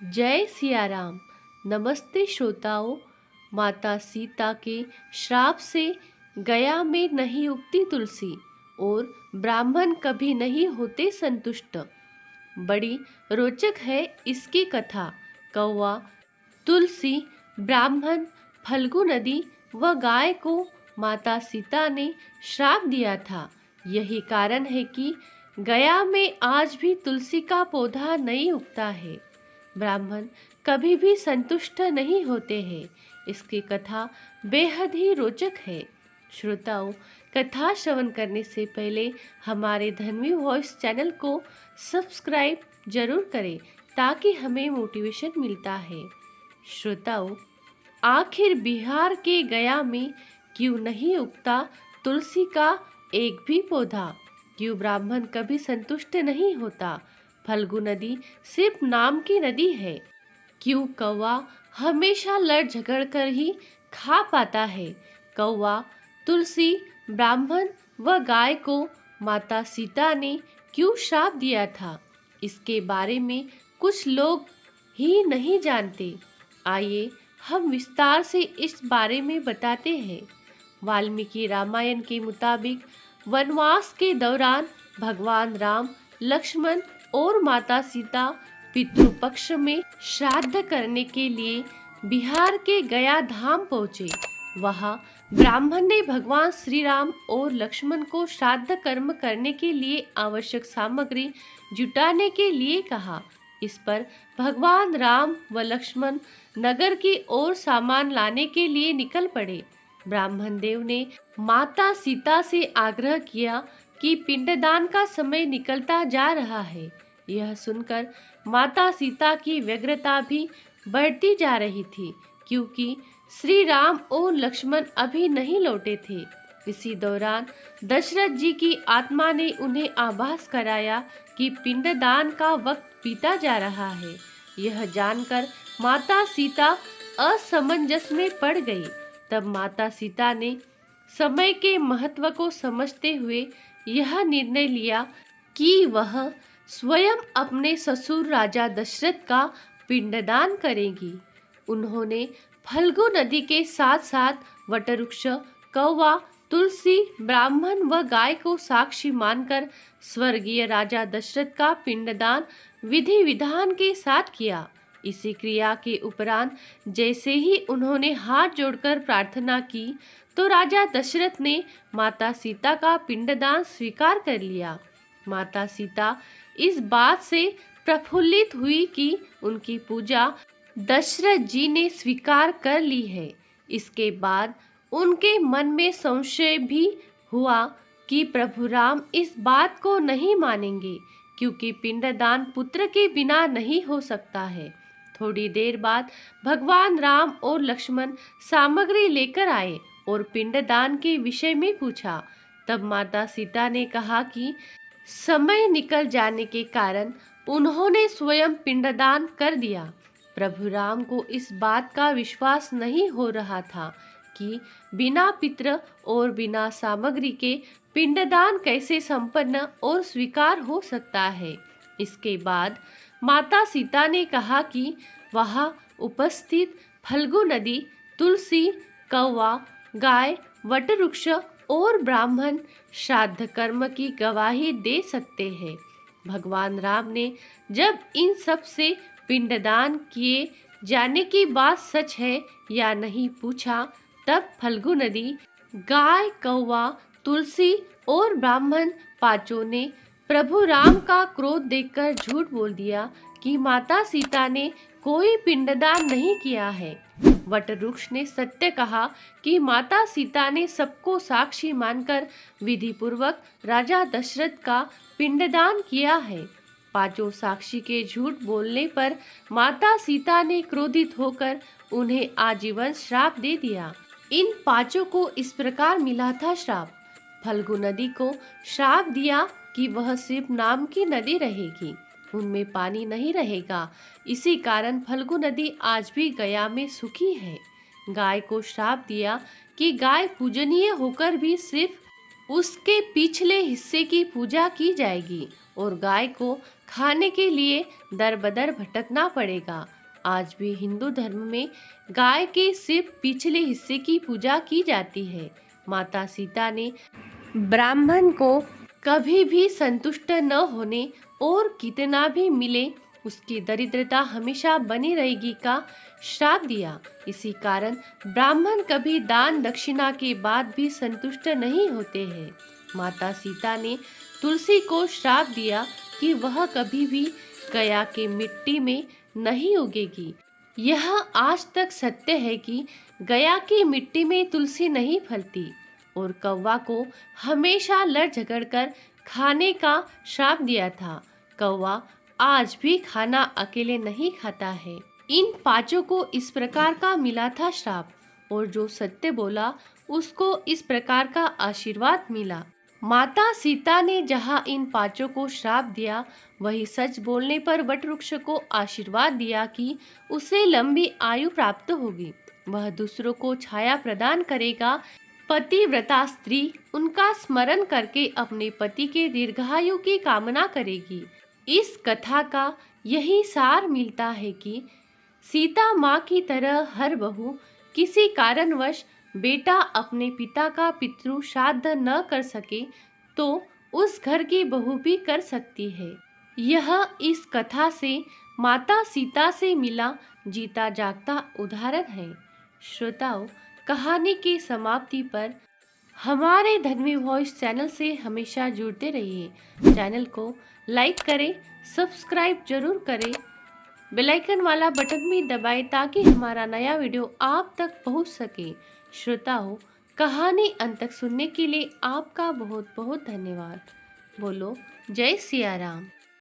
जय सिया राम। नमस्ते श्रोताओं। माता सीता के श्राप से गया में नहीं उगती तुलसी और ब्राह्मण कभी नहीं होते संतुष्ट। बड़ी रोचक है इसकी कथा। कौवा, तुलसी, ब्राह्मण, फल्गु नदी व गाय को माता सीता ने श्राप दिया था। यही कारण है कि गया में आज भी तुलसी का पौधा नहीं उगता है। ब्राह्मण कभी भी संतुष्ट नहीं होते हैं। इसकी कथा बेहद ही रोचक है। श्रोताओं, कथा श्रवण करने से पहले हमारे धन्वी वॉइस चैनल को सब्सक्राइब जरूर करें ताकि हमें मोटिवेशन मिलता है। श्रोताओं, आखिर बिहार के गया में क्यों नहीं उगता तुलसी का एक भी पौधा? क्यों ब्राह्मण कभी संतुष्ट नहीं होता? फल्गु नदी सिर्फ नाम की नदी है। क्यों कौवा हमेशा लड़ झगड़ कर ही खा पाता है? कौवा, तुलसी, ब्राह्मण व गाय को माता सीता ने क्यों श्राप दिया था? इसके बारे में कुछ लोग ही नहीं जानते। आइए हम विस्तार से इस बारे में बताते हैं। वाल्मीकि रामायण के मुताबिक वनवास के दौरान भगवान राम, लक्ष्मण और माता सीता पितृपक्ष में श्राद्ध करने के लिए बिहार के गया धाम पहुँचे। वहाँ ब्राह्मण ने भगवान श्री राम और लक्ष्मण को श्राद्ध कर्म करने के लिए आवश्यक सामग्री जुटाने के लिए कहा। इस पर भगवान राम व लक्ष्मण नगर की ओर सामान लाने के लिए निकल पड़े। ब्राह्मण देव ने माता सीता से आग्रह किया कि पिंडदान का समय निकलता जा रहा है। यह सुनकर माता सीता की व्यग्रता भी बढ़ती जा रही थी, क्योंकि श्री राम और लक्ष्मण अभी नहीं लौटे थे। इसी दौरान दशरथ जी की आत्मा ने उन्हें आभास कराया कि पिंडदान का वक्त बीता जा रहा है। यह जानकर माता सीता असमंजस में पड़ गई। तब माता सीता ने समय के महत्व को समझते हुए यह निर्णय लिया कि वह स्वयं अपने ससुर राजा दशरथ का पिंडदान करेंगी। उन्होंने फल्गु नदी के साथ साथ वटवृक्ष, कौवा, तुलसी, ब्राह्मण व गाय को साक्षी मानकर स्वर्गीय राजा दशरथ का पिंडदान विधि विधान के साथ किया। इसी क्रिया के उपरांत जैसे ही उन्होंने हाथ जोड़कर प्रार्थना की तो राजा दशरथ ने माता सीता का पिंडदान स्वीकार कर लिया। माता सीता इस बात से प्रफुल्लित हुई कि उनकी पूजा दशरथ जी ने स्वीकार कर ली है। इसके बाद उनके मन में संशय भी हुआ कि प्रभु राम इस बात को नहीं मानेंगे, क्योंकि पिंडदान पुत्र के बिना नहीं हो सकता है। थोड़ी देर बाद भगवान राम और लक्ष्मण सामग्री लेकर आए और पिंडदान के विषय में पूछा। तब माता सीता ने कहा कि समय निकल जाने के कारण उन्होंने स्वयं पिंडदान कर दिया। प्रभु राम को इस बात का विश्वास नहीं हो रहा था कि बिना पितृ और बिना सामग्री के पिंडदान कैसे संपन्न और स्वीकार हो सकता है। इसके बाद माता सीता ने कहा कि वहाँ उपस्थित फल्गु नदी, तुलसी, कौवा, गाय, वटवृक्ष और ब्राह्मण श्राद्ध कर्म की गवाही दे सकते हैं। भगवान राम ने जब इन सब से पिंडदान किए जाने की बात सच है या नहीं पूछा, तब फल्गु नदी, गाय, कौवा, तुलसी और ब्राह्मण पांचों ने प्रभु राम का क्रोध देखकर झूठ बोल दिया कि माता सीता ने कोई पिंडदान नहीं किया है। वटवृक्ष ने सत्य कहा कि माता सीता ने सबको साक्षी मानकर विधि पूर्वक राजा दशरथ का पिंडदान किया है। पांचों साक्षी के झूठ बोलने पर माता सीता ने क्रोधित होकर उन्हें आजीवन श्राप दे दिया। इन पांचों को इस प्रकार मिला था श्राप। फल्गु नदी को श्राप दिया कि वह सिर्फ नाम की नदी रहेगी, उनमें पानी नहीं रहेगा। इसी कारण फल्गु नदी आज भी गया में सूखी है। गाय को श्राप दिया कि गाय पूजनीय होकर भी सिर्फ उसके पिछले हिस्से की पूजा की जाएगी और गाय को खाने के लिए दर बदर भटकना पड़ेगा। आज भी हिंदू धर्म में गाय के सिर्फ पिछले हिस्से की पूजा की जाती है। माता सीता ने ब्राह्मण को कभी भी संतुष्ट न होने और कितना भी मिले उसकी दरिद्रता हमेशा बनी रहेगी का श्राप दिया। इसी कारण ब्राह्मण कभी दान दक्षिणा के बाद भी संतुष्ट नहीं होते हैं। माता सीता ने तुलसी को श्राप दिया कि वह कभी भी गया के मिट्टी में नहीं उगेगी। यह आज तक सत्य है कि गया की मिट्टी में तुलसी नहीं फलती। और कौवा को हमेशा लड़ झगड़ कर खाने का श्राप दिया था। कौवा आज भी खाना अकेले नहीं खाता है। इन पांचों को इस प्रकार का मिला था श्राप, और जो सत्य बोला उसको इस प्रकार का आशीर्वाद मिला। माता सीता ने जहाँ इन पांचों को श्राप दिया, वही सच बोलने पर वट वृक्ष को आशीर्वाद दिया कि उसे लंबी आयु प्राप्त होगी, वह दूसरों को छाया प्रदान करेगा। पतिव्रता स्त्री उनका स्मरण करके अपने पति के दीर्घायु की कामना करेगी। इस कथा का यही सार मिलता है कि सीता माँ की तरह हर बहू किसी कारणवश बेटा अपने पिता का पितृ श्राद्ध न कर सके तो उस घर की बहू भी कर सकती है। यह इस कथा से माता सीता से मिला जीता जागता उदाहरण है। श्रोताओं, कहानी की समाप्ति पर हमारे धन्वी वॉइस चैनल से हमेशा जुड़ते रहिए। चैनल को लाइक करें, सब्सक्राइब जरूर करें, बेल आइकन वाला बटन भी दबाएं ताकि हमारा नया वीडियो आप तक पहुंच सके। श्रोताओं, कहानी अंत तक सुनने के लिए आपका बहुत बहुत धन्यवाद। बोलो जय सिया राम।